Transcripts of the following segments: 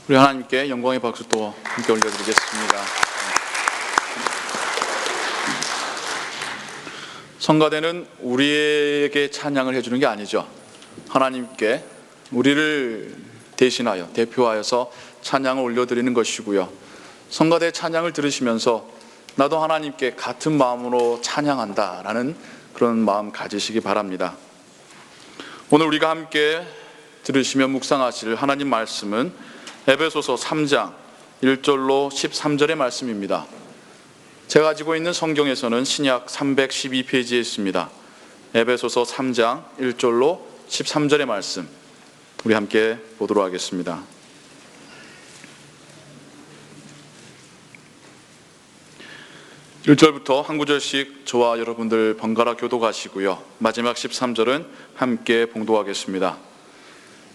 우리 하나님께 영광의 박수 또 함께 올려드리겠습니다. 성가대는 우리에게 찬양을 해주는 게 아니죠. 하나님께 우리를 대신하여 대표하여서 찬양을 올려드리는 것이고요. 성가대 찬양을 들으시면서 나도 하나님께 같은 마음으로 찬양한다라는 그런 마음 가지시기 바랍니다. 오늘 우리가 함께 들으시며 묵상하실 하나님 말씀은 에베소서 3장 1절로 13절의 말씀입니다. 제가 가지고 있는 성경에서는 신약 312페이지에 있습니다. 에베소서 3장 1절로 13절의 말씀, 우리 함께 보도록 하겠습니다. (1절부터) 한 구절씩 저와 여러분들 번갈아 교독하시고요, 마지막 13절은 함께 봉독하겠습니다.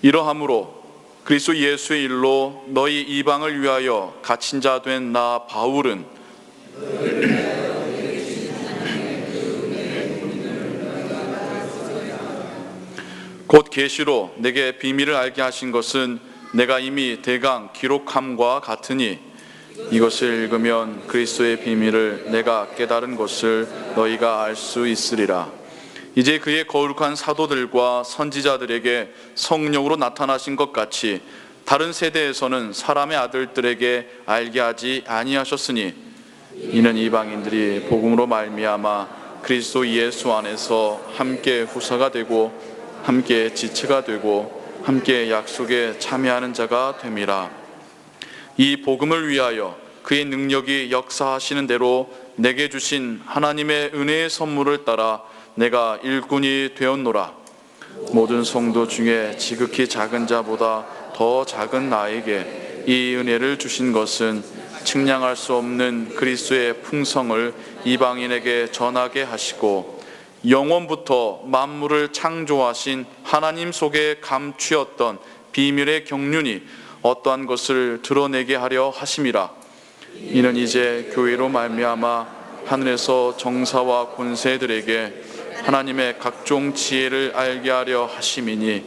이러함으로 그리스도 예수의 일로 너희 이방을 위하여 갇힌 자 된 나 바울은 곧 계시로 내게 비밀을 알게 하신 것은 내가 이미 대강 기록함과 같으니 이것을 읽으면 그리스도의 비밀을 내가 깨달은 것을 너희가 알 수 있으리라. 이제 그의 거룩한 사도들과 선지자들에게 성령으로 나타나신 것 같이 다른 세대에서는 사람의 아들들에게 알게 하지 아니하셨으니 이는 이방인들이 복음으로 말미암아 그리스도 예수 안에서 함께 후사가 되고 함께 지체가 되고 함께 약속에 참여하는 자가 됨이라. 이 복음을 위하여 그의 능력이 역사하시는 대로 내게 주신 하나님의 은혜의 선물을 따라 내가 일꾼이 되었노라. 모든 성도 중에 지극히 작은 자보다 더 작은 나에게 이 은혜를 주신 것은 측량할 수 없는 그리스도의 풍성을 이방인에게 전하게 하시고 영원부터 만물을 창조하신 하나님 속에 감추었던 비밀의 경륜이 어떠한 것을 드러내게 하려 하심이라. 이는 이제 교회로 말미암아 하늘에서 정사와 권세들에게 하나님의 각종 지혜를 알게 하려 하심이니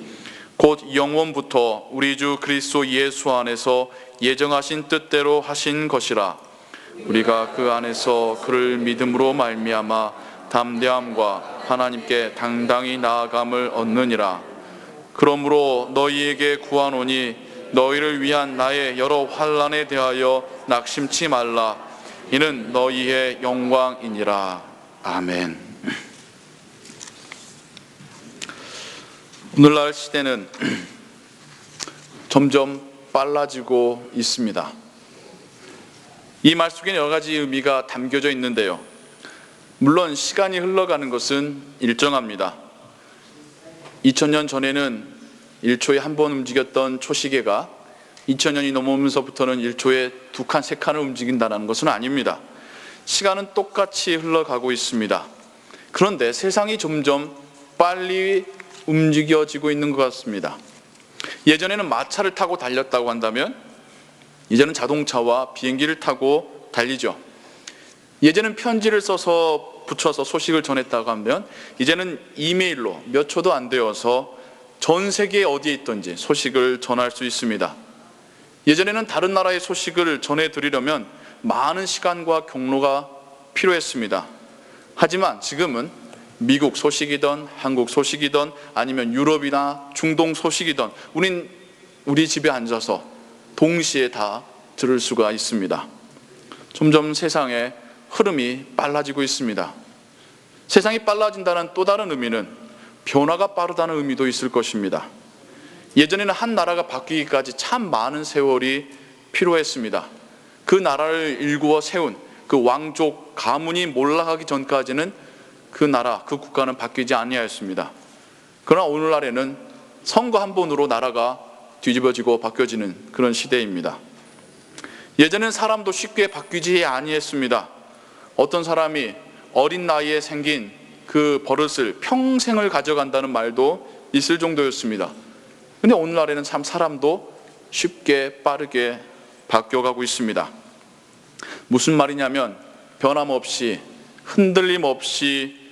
곧 영원부터 우리 주 그리스도 예수 안에서 예정하신 뜻대로 하신 것이라. 우리가 그 안에서 그를 믿음으로 말미암아 담대함과 하나님께 당당히 나아감을 얻느니라. 그러므로 너희에게 구하노니 너희를 위한 나의 여러 환난에 대하여 낙심치 말라. 이는 너희의 영광이니라. 아멘. 오늘날 시대는 점점 빨라지고 있습니다. 이 말 속에 여러 가지 의미가 담겨져 있는데요, 물론 시간이 흘러가는 것은 일정합니다. 2000년 전에는 1초에 한 번 움직였던 초시계가 2000년이 넘으면서부터는 1초에 2칸, 3칸을 움직인다는 것은 아닙니다. 시간은 똑같이 흘러가고 있습니다. 그런데 세상이 점점 빨리 움직여지고 있는 것 같습니다. 예전에는 마차를 타고 달렸다고 한다면 이제는 자동차와 비행기를 타고 달리죠. 예전에는 편지를 써서 붙여서 소식을 전했다고 하면 이제는 이메일로 몇 초도 안 되어서 전 세계에 어디에 있든지 소식을 전할 수 있습니다. 예전에는 다른 나라의 소식을 전해드리려면 많은 시간과 경로가 필요했습니다. 하지만 지금은 미국 소식이든 한국 소식이든 아니면 유럽이나 중동 소식이든 우리 집에 앉아서 동시에 다 들을 수가 있습니다. 점점 세상의 흐름이 빨라지고 있습니다. 세상이 빨라진다는 또 다른 의미는 변화가 빠르다는 의미도 있을 것입니다. 예전에는 한 나라가 바뀌기까지 참 많은 세월이 필요했습니다. 그 나라를 일구어 세운 그 왕족 가문이 몰락하기 전까지는 그 나라, 그 국가는 바뀌지 아니하였습니다. 그러나 오늘날에는 선거 한 번으로 나라가 뒤집어지고 바뀌어지는 그런 시대입니다. 예전엔 사람도 쉽게 바뀌지 아니했습니다. 어떤 사람이 어린 나이에 생긴 그 버릇을 평생을 가져간다는 말도 있을 정도였습니다. 근데 오늘날에는 참 사람도 쉽게 빠르게 바뀌어가고 있습니다. 무슨 말이냐면 변함없이, 흔들림 없이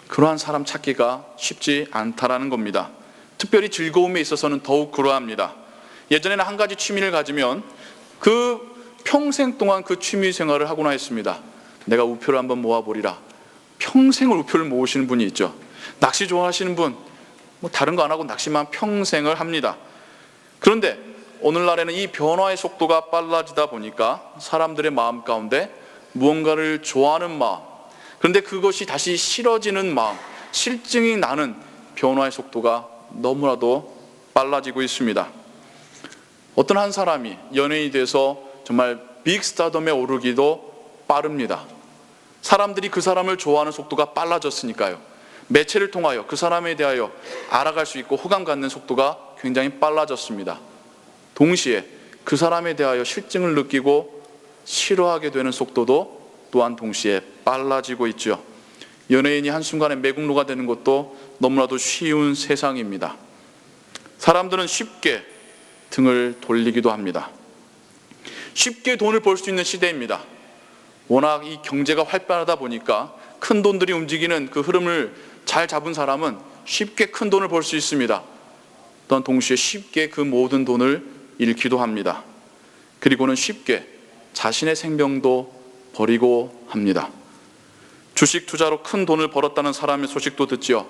그러한 사람 찾기가 쉽지 않다라는 겁니다. 특별히 즐거움에 있어서는 더욱 그러합니다. 예전에는 한 가지 취미를 가지면 그 평생 동안 그 취미 생활을 하고나 했습니다. 내가 우표를 한번 모아보리라. 평생을 우표를 모으시는 분이 있죠. 낚시 좋아하시는 분, 다른 거 안 하고 낚시만 평생을 합니다. 그런데 오늘날에는 이 변화의 속도가 빨라지다 보니까 사람들의 마음 가운데 무언가를 좋아하는 마음, 그런데 그것이 다시 싫어지는 마음, 실증이 나는 변화의 속도가 너무나도 빨라지고 있습니다. 어떤 한 사람이 연예인이 돼서 정말 빅스타덤에 오르기도 빠릅니다. 사람들이 그 사람을 좋아하는 속도가 빨라졌으니까요. 매체를 통하여 그 사람에 대하여 알아갈 수 있고 호감 갖는 속도가 굉장히 빨라졌습니다. 동시에 그 사람에 대하여 실증을 느끼고 싫어하게 되는 속도도 또한 동시에 빨라지고 있죠. 연예인이 한순간에 매국노가 되는 것도 너무나도 쉬운 세상입니다. 사람들은 쉽게 등을 돌리기도 합니다. 쉽게 돈을 벌 수 있는 시대입니다. 워낙 이 경제가 활발하다 보니까 큰 돈들이 움직이는 그 흐름을 잘 잡은 사람은 쉽게 큰 돈을 벌 수 있습니다. 또한 동시에 쉽게 그 모든 돈을 잃기도 합니다. 그리고는 쉽게 자신의 생명도 버리고 합니다. 주식 투자로 큰 돈을 벌었다는 사람의 소식도 듣지요.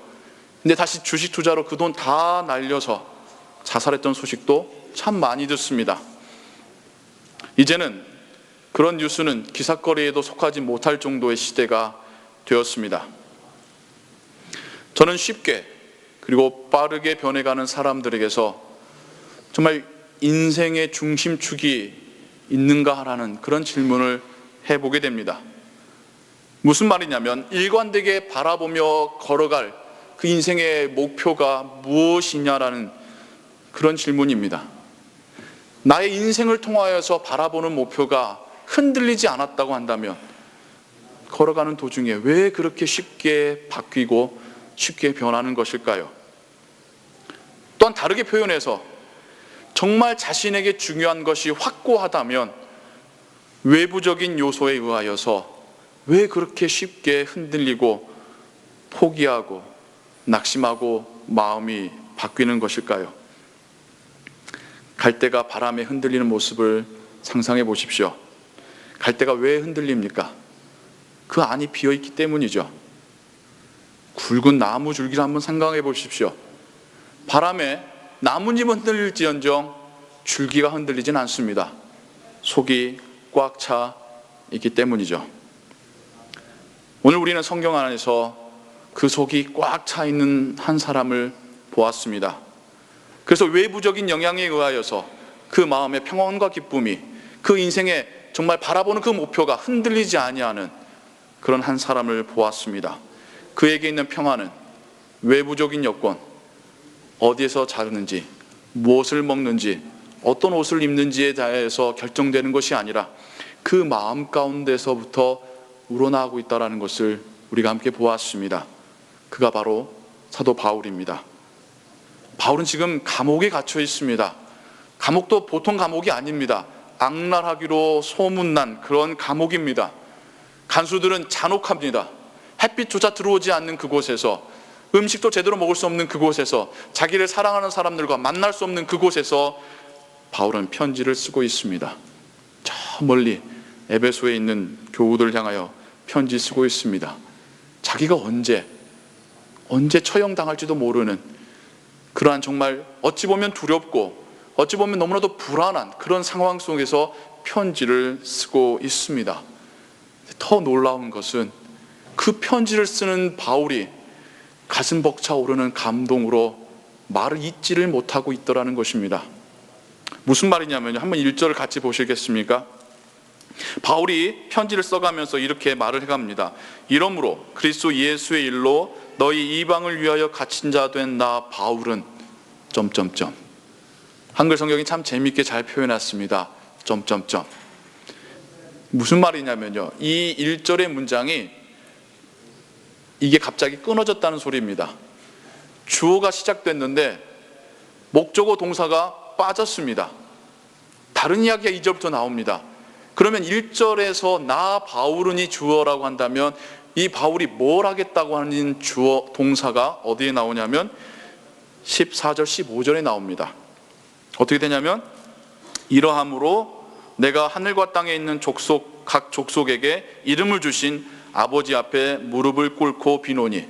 근데 다시 주식 투자로 그 돈 다 날려서 자살했던 소식도 참 많이 듣습니다. 이제는 그런 뉴스는 기사거리에도 속하지 못할 정도의 시대가 되었습니다. 저는 쉽게 그리고 빠르게 변해가는 사람들에게서 정말 인생의 중심축이 있는가 하라는 그런 질문을 해보게 됩니다. 무슨 말이냐면 일관되게 바라보며 걸어갈 그 인생의 목표가 무엇이냐라는 그런 질문입니다. 나의 인생을 통하여서 바라보는 목표가 흔들리지 않았다고 한다면 걸어가는 도중에 왜 그렇게 쉽게 바뀌고 쉽게 변하는 것일까요? 또한 다르게 표현해서 정말 자신에게 중요한 것이 확고하다면 외부적인 요소에 의하여서 왜 그렇게 쉽게 흔들리고 포기하고 낙심하고 마음이 바뀌는 것일까요? 갈대가 바람에 흔들리는 모습을 상상해 보십시오. 갈대가 왜 흔들립니까? 그 안이 비어있기 때문이죠. 굵은 나무 줄기를 한번 생각해 보십시오. 바람에 나뭇잎은 흔들릴지언정 줄기가 흔들리진 않습니다. 속이 꽉 차 있기 때문이죠. 오늘 우리는 성경 안에서 그 속이 꽉 차 있는 한 사람을 보았습니다. 그래서 외부적인 영향에 의하여서 그 마음의 평안과 기쁨이 그 인생에 정말 바라보는 그 목표가 흔들리지 아니하는 그런 한 사람을 보았습니다. 그에게 있는 평안은 외부적인 여건, 어디에서 자르는지, 무엇을 먹는지, 어떤 옷을 입는지에 대해서 결정되는 것이 아니라 그 마음 가운데서부터 우러나오고 있다는 것을 우리가 함께 보았습니다. 그가 바로 사도 바울입니다. 바울은 지금 감옥에 갇혀 있습니다. 감옥도 보통 감옥이 아닙니다. 악랄하기로 소문난 그런 감옥입니다. 간수들은 잔혹합니다. 햇빛조차 들어오지 않는 그곳에서, 음식도 제대로 먹을 수 없는 그곳에서, 자기를 사랑하는 사람들과 만날 수 없는 그곳에서 바울은 편지를 쓰고 있습니다. 저 멀리 에베소에 있는 교우들 향하여 편지 쓰고 있습니다. 자기가 언제 처형당할지도 모르는 그러한 정말 어찌 보면 두렵고 어찌 보면 너무나도 불안한 그런 상황 속에서 편지를 쓰고 있습니다. 더 놀라운 것은 그 편지를 쓰는 바울이 가슴 벅차 오르는 감동으로 말을 잇지를 못하고 있더라는 것입니다. 무슨 말이냐면요, 한번 1절을 같이 보시겠습니까? 바울이 편지를 써가면서 이렇게 말을 해갑니다. 이러므로 그리스도 예수의 일로 너희 이방을 위하여 갇힌 자 된 나 바울은 한글 성경이 참 재미있게 잘 표현했습니다. 무슨 말이냐면요, 이 1절의 문장이 이게 갑자기 끊어졌다는 소리입니다. 주어가 시작됐는데 목적어 동사가 빠졌습니다. 다른 이야기가 2절부터 나옵니다. 그러면 1절에서 나 바울은이 주어라고 한다면 이 바울이 뭘 하겠다고 하는 주어 동사가 어디에 나오냐면 14절 15절에 나옵니다. 어떻게 되냐면 이러함으로 내가 하늘과 땅에 있는 각 족속에게 이름을 주신 아버지 앞에 무릎을 꿇고 비노니,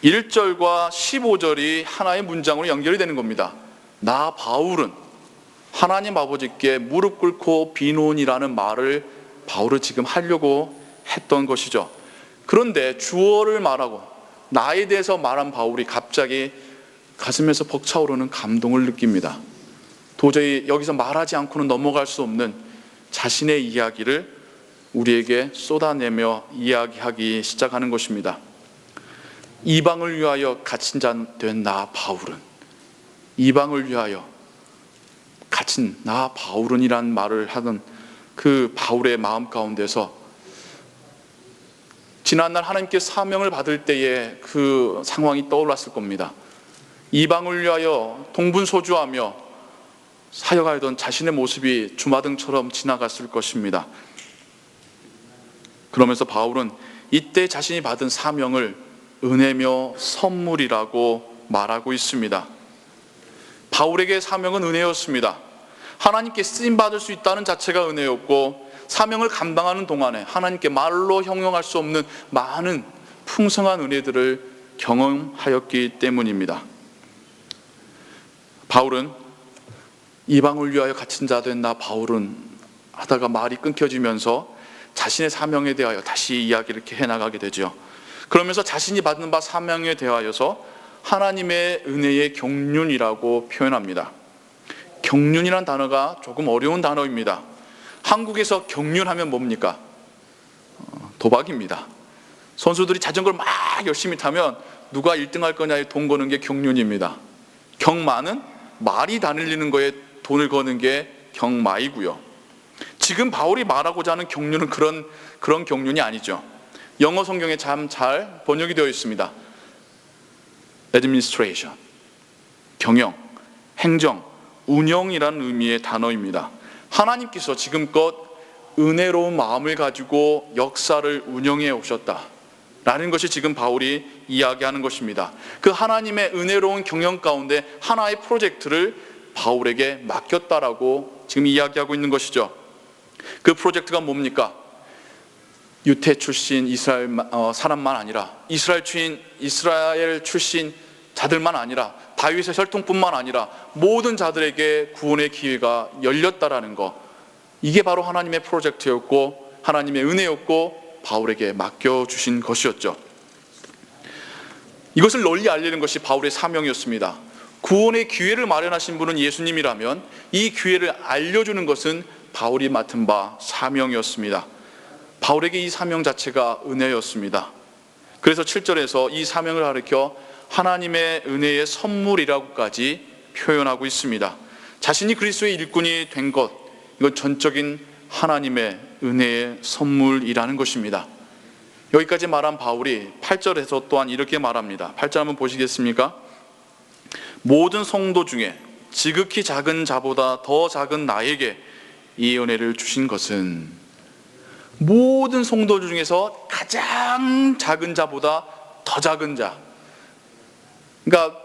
1절과 15절이 하나의 문장으로 연결이 되는 겁니다. 나 바울은 하나님 아버지께 무릎 꿇고 비노니라는 말을 바울은 지금 하려고 했던 것이죠. 그런데 주어를 말하고 나에 대해서 말한 바울이 갑자기 가슴에서 벅차오르는 감동을 느낍니다. 도저히 여기서 말하지 않고는 넘어갈 수 없는 자신의 이야기를 우리에게 쏟아내며 이야기하기 시작하는 것입니다. 이방을 위하여 갇힌 자 된 나 바울은, 이방을 위하여 갇힌 나 바울은이란 말을 하는 그 바울의 마음 가운데서 지난날 하나님께 사명을 받을 때의 그 상황이 떠올랐을 겁니다. 이방을 위하여 동분서주하며 사역하던 자신의 모습이 주마등처럼 지나갔을 것입니다. 그러면서 바울은 이때 자신이 받은 사명을 은혜며 선물이라고 말하고 있습니다. 바울에게 사명은 은혜였습니다. 하나님께 쓰임받을 수 있다는 자체가 은혜였고, 사명을 감당하는 동안에 하나님께 말로 형용할 수 없는 많은 풍성한 은혜들을 경험하였기 때문입니다. 바울은 이방을 위하여 갇힌 자 된 나 바울은 하다가 말이 끊겨지면서 자신의 사명에 대하여 다시 이야기를 이렇게 해나가게 되죠. 그러면서 자신이 받은 바 사명에 대하여서 하나님의 은혜의 경륜이라고 표현합니다. 경륜이란 단어가 조금 어려운 단어입니다. 한국에서 경륜하면 뭡니까? 도박입니다. 선수들이 자전거를 막 열심히 타면 누가 1등 할 거냐에 돈 거는 게 경륜입니다. 경마는 말이 다닐리는 거에 돈을 거는 게 경마이고요. 지금 바울이 말하고자 하는 경륜은 그런 경륜이 아니죠. 영어 성경에 참 잘 번역이 되어 있습니다. administration, 경영, 행정, 운영이라는 의미의 단어입니다. 하나님께서 지금껏 은혜로운 마음을 가지고 역사를 운영해 오셨다라는 것이 지금 바울이 이야기하는 것입니다. 그 하나님의 은혜로운 경영 가운데 하나의 프로젝트를 바울에게 맡겼다라고 지금 이야기하고 있는 것이죠. 그 프로젝트가 뭡니까? 유태 출신 이스라엘 사람만 아니라 이스라엘 출신 자들만 아니라 다윗의 혈통뿐만 아니라 모든 자들에게 구원의 기회가 열렸다라는 것, 이게 바로 하나님의 프로젝트였고 하나님의 은혜였고 바울에게 맡겨주신 것이었죠. 이것을 널리 알리는 것이 바울의 사명이었습니다. 구원의 기회를 마련하신 분은 예수님이라면 이 기회를 알려주는 것은 바울이 맡은 바 사명이었습니다. 바울에게 이 사명 자체가 은혜였습니다. 그래서 7절에서 이 사명을 가리켜 하나님의 은혜의 선물이라고까지 표현하고 있습니다. 자신이 그리스도의 일꾼이 된 것, 이건 전적인 하나님의 은혜의 선물이라는 것입니다. 여기까지 말한 바울이 8절에서 또한 이렇게 말합니다. 8절 한번 보시겠습니까? 모든 성도 중에 지극히 작은 자보다 더 작은 나에게 이 은혜를 주신 것은, 모든 성도들 중에서 가장 작은 자보다 더 작은 자, 그러니까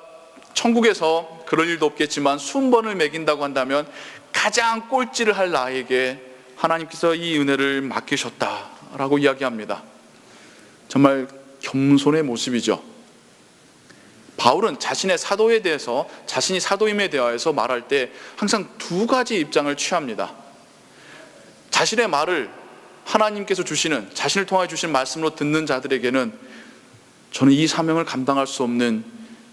천국에서 그럴 일도 없겠지만 순번을 매긴다고 한다면 가장 꼴찌를 할 나에게 하나님께서 이 은혜를 맡기셨다라고 이야기합니다. 정말 겸손의 모습이죠. 바울은 자신의 사도에 대해서, 자신이 사도임에 대하여서 말할 때 항상 두 가지 입장을 취합니다. 자신의 말을 하나님께서 주시는, 자신을 통해 주신 말씀으로 듣는 자들에게는 저는 이 사명을 감당할 수 없는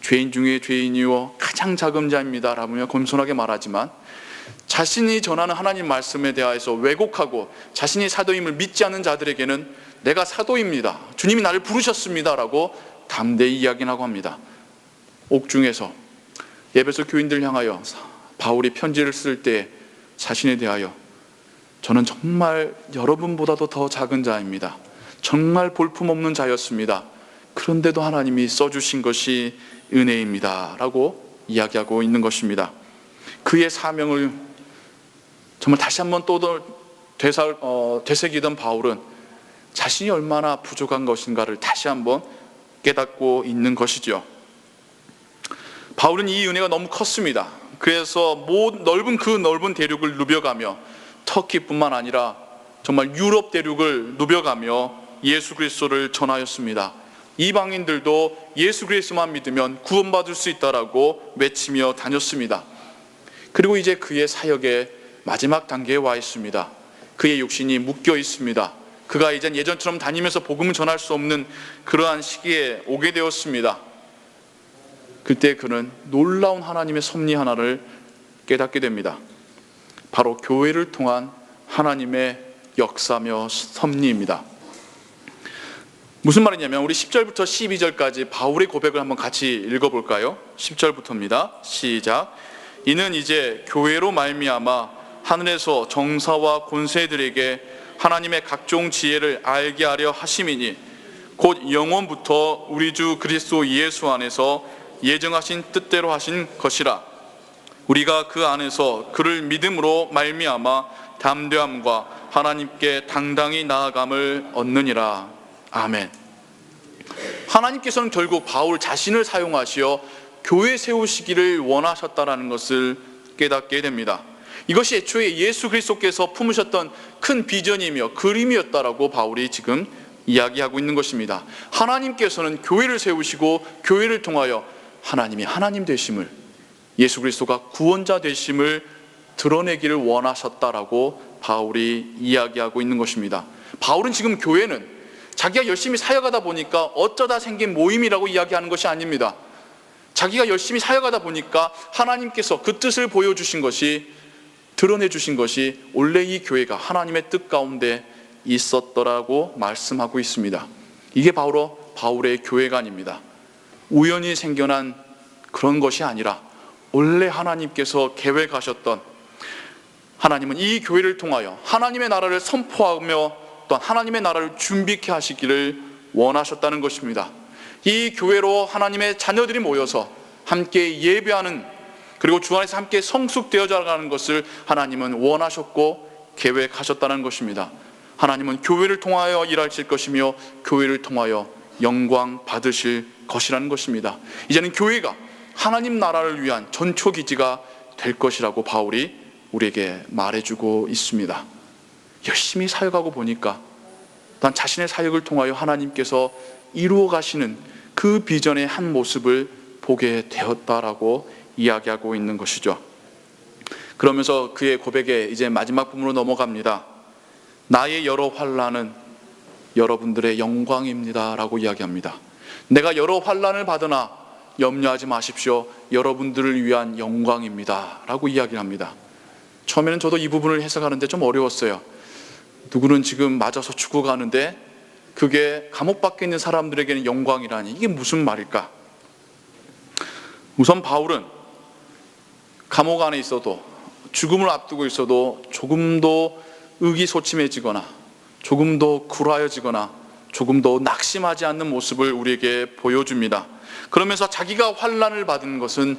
죄인 중에 죄인이요 가장 작은 자입니다 라며 겸손하게 말하지만, 자신이 전하는 하나님 말씀에 대하여서 왜곡하고 자신이 사도임을 믿지 않는 자들에게는 내가 사도입니다, 주님이 나를 부르셨습니다 라고 담대히 이야기하고 합니다. 옥중에서 에베소 교인들 향하여 바울이 편지를 쓸 때 자신에 대하여 저는 정말 여러분보다도 더 작은 자입니다, 정말 볼품없는 자였습니다, 그런데도 하나님이 써주신 것이 은혜입니다 라고 이야기하고 있는 것입니다. 그의 사명을 정말 다시 한번 또 되새기던 바울은 자신이 얼마나 부족한 것인가를 다시 한번 깨닫고 있는 것이죠. 바울은 이 은혜가 너무 컸습니다. 그래서 넓은 대륙을 누벼가며 터키뿐만 아니라 정말 유럽 대륙을 누벼가며 예수 그리스도를 전하였습니다. 이방인들도 예수 그리스도만 믿으면 구원받을 수 있다라고 외치며 다녔습니다. 그리고 이제 그의 사역의 마지막 단계에 와 있습니다. 그의 육신이 묶여 있습니다. 그가 이젠 예전처럼 다니면서 복음을 전할 수 없는 그러한 시기에 오게 되었습니다. 그때 그는 놀라운 하나님의 섭리 하나를 깨닫게 됩니다. 바로 교회를 통한 하나님의 역사며 섭리입니다. 무슨 말이냐면 우리 10절부터 12절까지 바울의 고백을 한번 같이 읽어볼까요? 10절부터입니다. 시작. 이는 이제 교회로 말미암아 하늘에서 정사와 권세들에게 하나님의 각종 지혜를 알게 하려 하심이니 곧 영원부터 우리 주 그리스도 예수 안에서 예정하신 뜻대로 하신 것이라. 우리가 그 안에서 그를 믿음으로 말미암아 담대함과 하나님께 당당히 나아감을 얻느니라. 아멘. 하나님께서는 결국 바울 자신을 사용하시어 교회 세우시기를 원하셨다라는 것을 깨닫게 됩니다. 이것이 애초에 예수 그리스도께서 품으셨던 큰 비전이며 그림이었다라고 바울이 지금 이야기하고 있는 것입니다. 하나님께서는 교회를 세우시고 교회를 통하여 하나님이 하나님 되심을, 예수 그리스도가 구원자 되심을 드러내기를 원하셨다라고 바울이 이야기하고 있는 것입니다. 바울은 지금 교회는 자기가 열심히 사역하다 보니까 어쩌다 생긴 모임이라고 이야기하는 것이 아닙니다. 자기가 열심히 사역하다 보니까 하나님께서 그 뜻을 보여주신 것이, 드러내 주신 것이 원래 이 교회가 하나님의 뜻 가운데 있었더라고 말씀하고 있습니다. 이게 바로 바울의 교회관입니다. 우연히 생겨난 그런 것이 아니라 원래 하나님께서 계획하셨던, 하나님은 이 교회를 통하여 하나님의 나라를 선포하며 또한 하나님의 나라를 준비케 하시기를 원하셨다는 것입니다. 이 교회로 하나님의 자녀들이 모여서 함께 예배하는, 그리고 주 안에서 함께 성숙되어져 가는 것을 하나님은 원하셨고 계획하셨다는 것입니다. 하나님은 교회를 통하여 일하실 것이며 교회를 통하여 영광 받으실 것이라는 것입니다. 이제는 교회가 하나님 나라를 위한 전초기지가 될 것이라고 바울이 우리에게 말해주고 있습니다. 열심히 사역하고 보니까 또한 자신의 사역을 통하여 하나님께서 이루어 가시는 그 비전의 한 모습을 보게 되었다라고 이야기하고 있는 것이죠. 그러면서 그의 고백에 이제 마지막 부분으로 넘어갑니다. 나의 여러 환난은 여러분들의 영광입니다 라고 이야기합니다. 내가 여러 환난을 받으나 염려하지 마십시오, 여러분들을 위한 영광입니다 라고 이야기합니다. 처음에는 저도 이 부분을 해석하는데 좀 어려웠어요. 누구는 지금 맞아서 죽어가는데 그게 감옥 밖에 있는 사람들에게는 영광이라니, 이게 무슨 말일까? 우선 바울은 감옥 안에 있어도, 죽음을 앞두고 있어도 조금도 의기소침해지거나 조금도 굴하여지거나 조금도 낙심하지 않는 모습을 우리에게 보여줍니다. 그러면서 자기가 환난을 받은 것은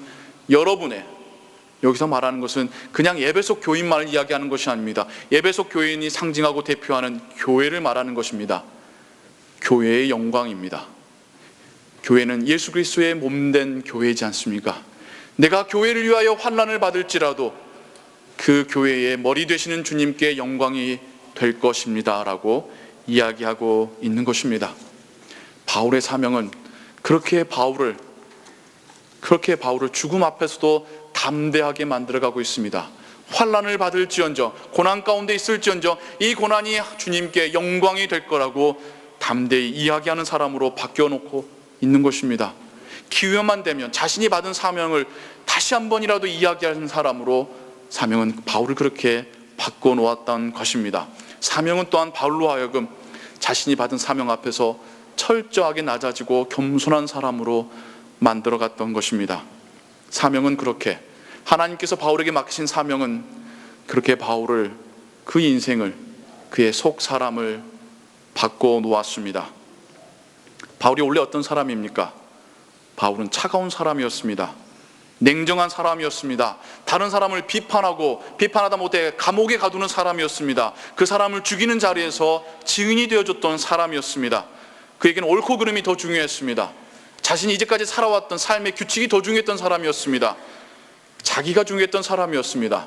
여러분의, 여기서 말하는 것은 그냥 에베소 교인만을 이야기하는 것이 아닙니다. 에베소 교인이 상징하고 대표하는 교회를 말하는 것입니다. 교회의 영광입니다. 교회는 예수 그리스도의 몸된 교회이지 않습니까? 내가 교회를 위하여 환난을 받을지라도 그 교회의 머리 되시는 주님께 영광이 될 것입니다 라고 이야기하고 있는 것입니다. 바울의 사명은 그렇게 바울을 죽음 앞에서도 담대하게 만들어가고 있습니다. 환난을 받을지언정, 고난 가운데 있을지언정 이 고난이 주님께 영광이 될 거라고 담대히 이야기하는 사람으로 바뀌어놓고 있는 것입니다. 기회만 되면 자신이 받은 사명을 다시 한 번이라도 이야기하는 사람으로 사명은 바울을 그렇게 바꿔놓았던 것입니다. 사명은 또한 바울로 하여금 자신이 받은 사명 앞에서 철저하게 낮아지고 겸손한 사람으로 만들어갔던 것입니다. 사명은 그렇게, 하나님께서 바울에게 맡기신 사명은 그렇게 바울을, 그 인생을, 그의 속 사람을 바꿔놓았습니다. 바울이 원래 어떤 사람입니까? 바울은 차가운 사람이었습니다. 냉정한 사람이었습니다. 다른 사람을 비판하다 못해 감옥에 가두는 사람이었습니다. 그 사람을 죽이는 자리에서 증인이 되어줬던 사람이었습니다. 그에게는 옳고 그름이 더 중요했습니다. 자신이 이제까지 살아왔던 삶의 규칙이 더 중요했던 사람이었습니다. 자기가 중요했던 사람이었습니다.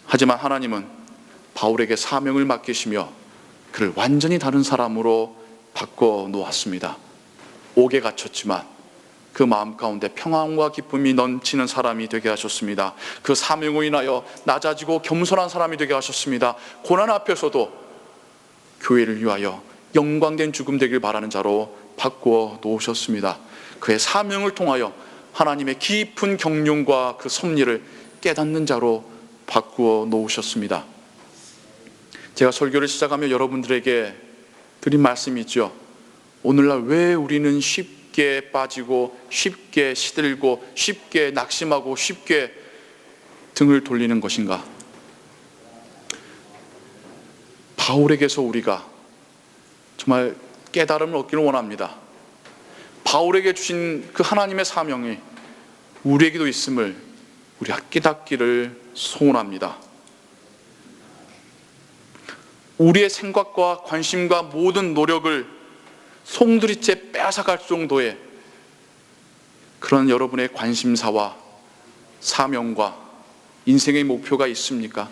하지만 하나님은 바울에게 사명을 맡기시며 그를 완전히 다른 사람으로 바꿔 놓았습니다. 옥에 갇혔지만 그 마음 가운데 평안과 기쁨이 넘치는 사람이 되게 하셨습니다. 그 사명으로 인하여 낮아지고 겸손한 사람이 되게 하셨습니다. 고난 앞에서도 교회를 위하여 영광된 죽음 되길 바라는 자로 바꾸어 놓으셨습니다. 그의 사명을 통하여 하나님의 깊은 경륜과 그 섭리를 깨닫는 자로 바꾸어 놓으셨습니다. 제가 설교를 시작하며 여러분들에게 드린 말씀이 있죠. 오늘날 왜 우리는 쉽게 빠지고 쉽게 시들고 쉽게 낙심하고 쉽게 등을 돌리는 것인가? 바울에게서 우리가 정말 깨달음을 얻기를 원합니다. 바울에게 주신 그 하나님의 사명이 우리에게도 있음을 우리가 깨닫기를 소원합니다. 우리의 생각과 관심과 모든 노력을 송두리째 빼앗아갈 정도의 그런 여러분의 관심사와 사명과 인생의 목표가 있습니까?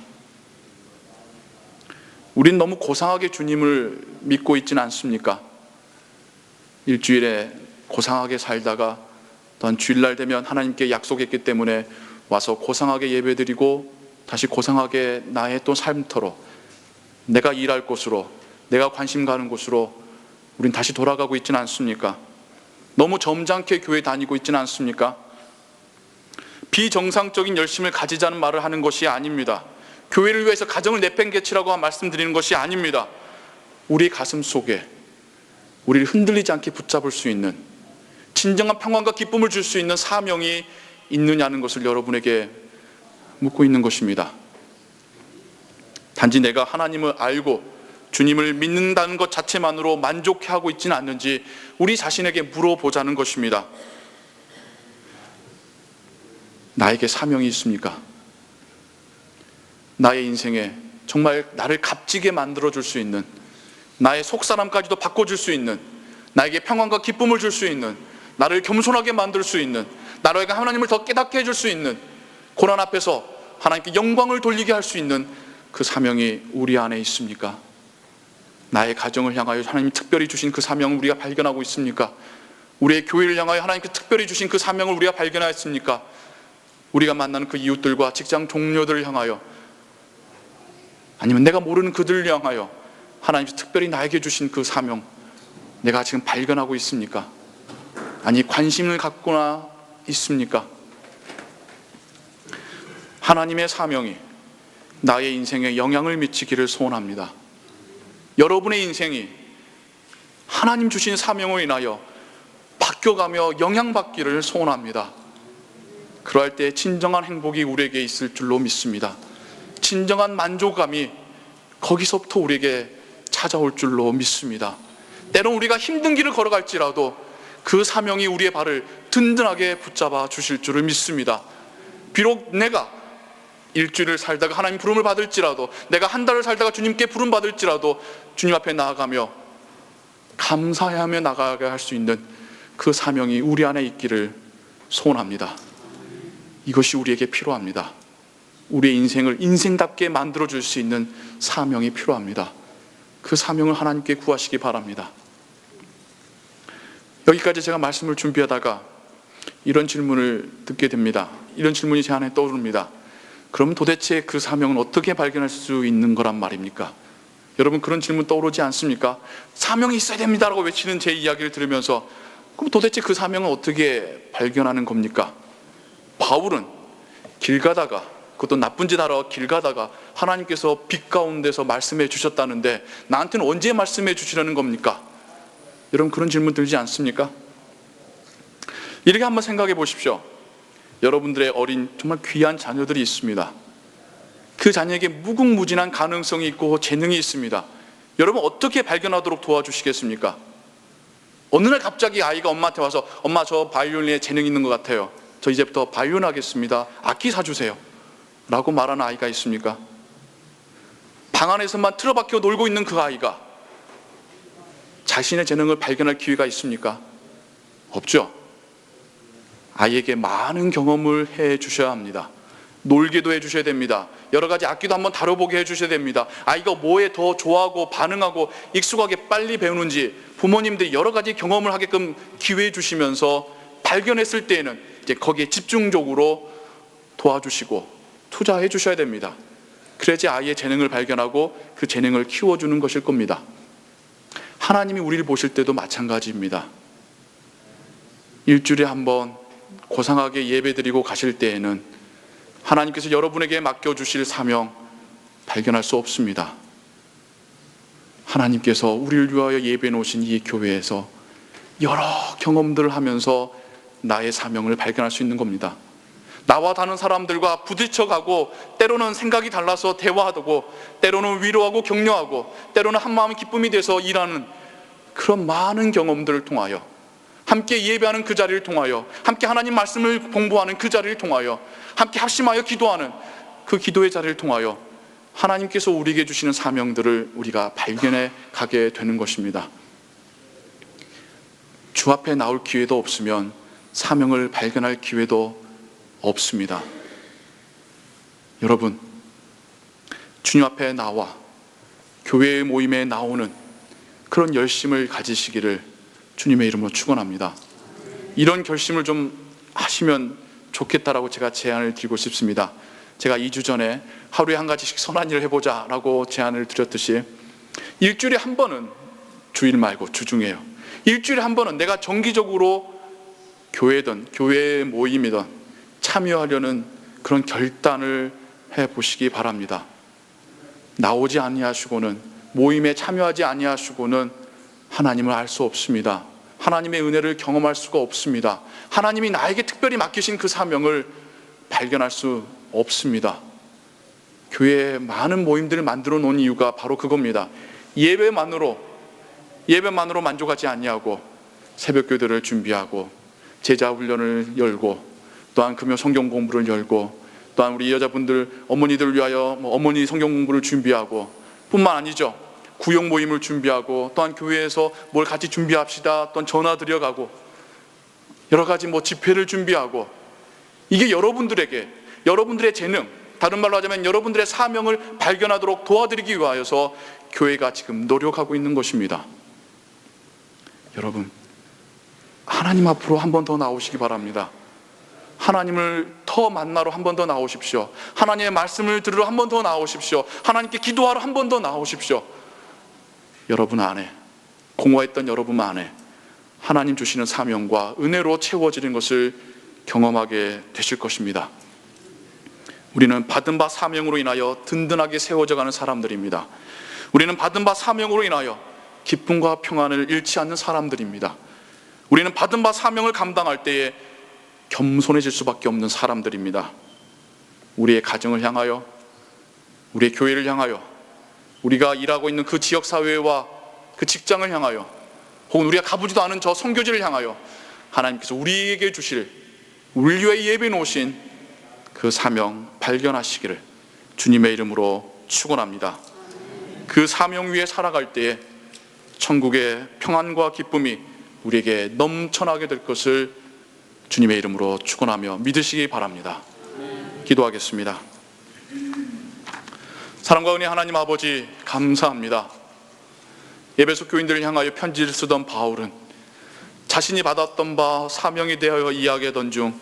우린 너무 고상하게 주님을 믿고 있지는 않습니까? 일주일에 고상하게 살다가 또한 주일날 되면 하나님께 약속했기 때문에 와서 고상하게 예배드리고 다시 고상하게 나의 또 삶터로 내가 일할 곳으로 내가 관심 가는 곳으로 우린 다시 돌아가고 있지는 않습니까? 너무 점잖게 교회 다니고 있지는 않습니까? 비정상적인 열심을 가지자는 말을 하는 것이 아닙니다. 교회를 위해서 가정을 내팽개치라고 말씀드리는 것이 아닙니다. 우리 가슴 속에 우리를 흔들리지 않게 붙잡을 수 있는 진정한 평안과 기쁨을 줄 수 있는 사명이 있느냐는 것을 여러분에게 묻고 있는 것입니다. 단지 내가 하나님을 알고 주님을 믿는다는 것 자체만으로 만족해하고 있지는 않는지 우리 자신에게 물어보자는 것입니다. 나에게 사명이 있습니까? 나의 인생에 정말 나를 값지게 만들어줄 수 있는, 나의 속사람까지도 바꿔줄 수 있는, 나에게 평안과 기쁨을 줄 수 있는, 나를 겸손하게 만들 수 있는, 나에게 하나님을 더 깨닫게 해줄 수 있는, 고난 앞에서 하나님께 영광을 돌리게 할 수 있는 그 사명이 우리 안에 있습니까? 나의 가정을 향하여 하나님이 특별히 주신 그 사명을 우리가 발견하고 있습니까? 우리의 교회를 향하여 하나님께 특별히 주신 그 사명을 우리가 발견하였습니까? 우리가 만나는 그 이웃들과 직장 동료들을 향하여, 아니면 내가 모르는 그들을 향하여 하나님께서 특별히 나에게 주신 그 사명, 내가 지금 발견하고 있습니까? 아니, 관심을 갖거나 있습니까? 하나님의 사명이 나의 인생에 영향을 미치기를 소원합니다. 여러분의 인생이 하나님 주신 사명으로 인하여 바뀌어가며 영향받기를 소원합니다. 그럴 때 진정한 행복이 우리에게 있을 줄로 믿습니다. 진정한 만족감이 거기서부터 우리에게 찾아올 줄로 믿습니다. 때론 우리가 힘든 길을 걸어갈지라도 그 사명이 우리의 발을 든든하게 붙잡아 주실 줄을 믿습니다. 비록 내가 일주일을 살다가 하나님 부름을 받을지라도, 내가 한 달을 살다가 주님께 부름 받을지라도 주님 앞에 나아가며 감사하며 나가게 할 수 있는 그 사명이 우리 안에 있기를 소원합니다. 이것이 우리에게 필요합니다. 우리의 인생을 인생답게 만들어줄 수 있는 사명이 필요합니다. 그 사명을 하나님께 구하시기 바랍니다. 여기까지 제가 말씀을 준비하다가 이런 질문을 듣게 됩니다. 이런 질문이 제 안에 떠오릅니다. 그럼 도대체 그 사명은 어떻게 발견할 수 있는 거란 말입니까? 여러분, 그런 질문 떠오르지 않습니까? 사명이 있어야 됩니다라고 외치는 제 이야기를 들으면서, 그럼 도대체 그 사명은 어떻게 발견하는 겁니까? 바울은 길 가다가, 그것도 나쁜 짓 하러 길 가다가 하나님께서 빛 가운데서 말씀해 주셨다는데 나한테는 언제 말씀해 주시려는 겁니까? 여러분, 그런 질문 들지 않습니까? 이렇게 한번 생각해 보십시오. 여러분들의 어린 정말 귀한 자녀들이 있습니다. 그 자녀에게 무궁무진한 가능성이 있고 재능이 있습니다. 여러분, 어떻게 발견하도록 도와주시겠습니까? 어느 날 갑자기 아이가 엄마한테 와서, 엄마, 저 바이올린에 재능 있는 것 같아요. 저 이제부터 바이올린 하겠습니다. 악기 사주세요. 라고 말하는 아이가 있습니까? 방 안에서만 틀어박혀 놀고 있는 그 아이가 자신의 재능을 발견할 기회가 있습니까? 없죠. 아이에게 많은 경험을 해 주셔야 합니다. 놀게도 해 주셔야 됩니다. 여러 가지 악기도 한번 다뤄보게 해 주셔야 됩니다. 아이가 뭐에 더 좋아하고 반응하고 익숙하게 빨리 배우는지 부모님들이 여러 가지 경험을 하게끔 기회해 주시면서 발견했을 때에는 이제 거기에 집중적으로 도와주시고 투자해 주셔야 됩니다. 그래야지 아이의 재능을 발견하고 그 재능을 키워주는 것일 겁니다. 하나님이 우리를 보실 때도 마찬가지입니다. 일주일에 한번 고상하게 예배드리고 가실 때에는 하나님께서 여러분에게 맡겨주실 사명 발견할 수 없습니다. 하나님께서 우리를 위하여 예배 놓으신 이 교회에서 여러 경험들을 하면서 나의 사명을 발견할 수 있는 겁니다. 나와 다른 사람들과 부딪혀가고 때로는 생각이 달라서 대화하고 때로는 위로하고 격려하고 때로는 한마음의 기쁨이 돼서 일하는 그런 많은 경험들을 통하여 함께 예배하는 그 자리를 통하여 함께 하나님 말씀을 공부하는 그 자리를 통하여 함께 합심하여 기도하는 그 기도의 자리를 통하여 하나님께서 우리에게 주시는 사명들을 우리가 발견해 가게 되는 것입니다. 주 앞에 나올 기회도 없으면 사명을 발견할 기회도 없습니다. 여러분, 주님 앞에 나와 교회의 모임에 나오는 그런 열심을 가지시기를 주님의 이름으로 축원합니다. 이런 결심을 좀 하시면 좋겠다라고 제가 제안을 드리고 싶습니다. 제가 2주 전에 하루에 한 가지씩 선한 일을 해보자 라고 제안을 드렸듯이 일주일에 한 번은, 주일 말고 주중에요, 일주일에 한 번은 내가 정기적으로 교회든 교회 모임이든 참여하려는 그런 결단을 해보시기 바랍니다. 나오지 아니하시고는, 모임에 참여하지 아니하시고는 하나님을 알 수 없습니다. 하나님의 은혜를 경험할 수가 없습니다. 하나님이 나에게 특별히 맡기신 그 사명을 발견할 수 없습니다. 교회에 많은 모임들을 만들어 놓은 이유가 바로 그겁니다. 예배만으로 만족하지 아니하고 새벽교대를 준비하고 제자훈련을 열고 또한 금요 성경 공부를 열고 또한 우리 여자분들 어머니들을 위하여 어머니 성경 공부를 준비하고 뿐만 아니죠, 구역 모임을 준비하고 또한 교회에서 뭘 같이 준비합시다, 또한 전화 드려가고 여러 가지 집회를 준비하고, 이게 여러분들의 재능, 다른 말로 하자면 여러분들의 사명을 발견하도록 도와드리기 위하여서 교회가 지금 노력하고 있는 것입니다. 여러분, 하나님 앞으로 한 번 더 나오시기 바랍니다. 하나님을 더 만나러 한 번 더 나오십시오. 하나님의 말씀을 들으러 한 번 더 나오십시오. 하나님께 기도하러 한 번 더 나오십시오. 여러분 안에, 공허했던 여러분 안에 하나님 주시는 사명과 은혜로 채워지는 것을 경험하게 되실 것입니다. 우리는 받은 바 사명으로 인하여 든든하게 세워져 가는 사람들입니다. 우리는 받은 바 사명으로 인하여 기쁨과 평안을 잃지 않는 사람들입니다. 우리는 받은 바 사명을 감당할 때에 겸손해질 수밖에 없는 사람들입니다. 우리의 가정을 향하여, 우리의 교회를 향하여, 우리가 일하고 있는 그 지역사회와 그 직장을 향하여, 혹은 우리가 가보지도 않은 저 선교지를 향하여 하나님께서 우리에게 주실, 우리 위해 예배 놓으신 그 사명 발견하시기를 주님의 이름으로 축원합니다. 그 사명 위에 살아갈 때에 천국의 평안과 기쁨이 우리에게 넘쳐나게 될 것을 주님의 이름으로 축원하며 믿으시기 바랍니다. 기도하겠습니다. 사랑과 은혜 하나님 아버지, 감사합니다. 에베소 교인들을 향하여 편지를 쓰던 바울은 자신이 받았던 바 사명에 대하여 이야기하던 중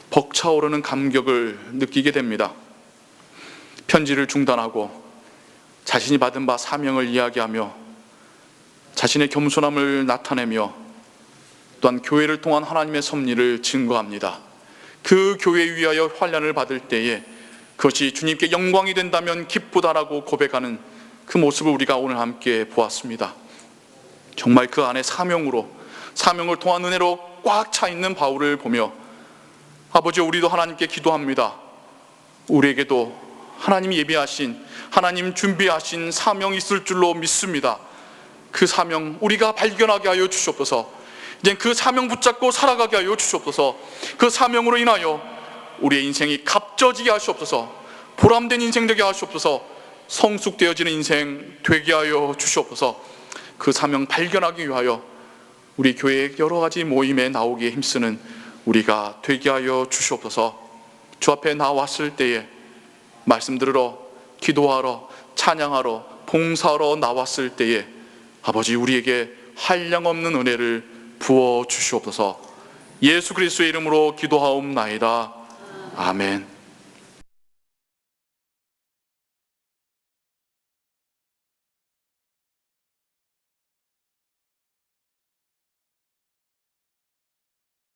벅차오르는 감격을 느끼게 됩니다. 편지를 중단하고 자신이 받은 바 사명을 이야기하며 자신의 겸손함을 나타내며 또한 교회를 통한 하나님의 섭리를 증거합니다. 그 교회에 위하여 환난을 받을 때에 그것이 주님께 영광이 된다면 기쁘다라고 고백하는 그 모습을 우리가 오늘 함께 보았습니다. 정말 그 안에 사명을 통한 은혜로 꽉 차 있는 바울을 보며 아버지, 우리도 하나님께 기도합니다. 우리에게도 하나님이 예비하신, 하나님 준비하신 사명이 있을 줄로 믿습니다. 그 사명 우리가 발견하게 하여 주시옵소서. 이제 그 사명 붙잡고 살아가게 하여 주시옵소서. 그 사명으로 인하여 우리의 인생이 값져지게 하시옵소서. 보람된 인생 되게 하시옵소서. 성숙되어지는 인생 되게 하여 주시옵소서. 그 사명 발견하기 위하여 우리 교회의 여러 가지 모임에 나오기에 힘쓰는 우리가 되게 하여 주시옵소서. 주 앞에 나왔을 때에 말씀 들으러, 기도하러, 찬양하러, 봉사하러 나왔을 때에 아버지 우리에게 한량없는 은혜를 부어 주시옵소서. 예수 그리스도의 이름으로 기도하옵나이다. 아멘.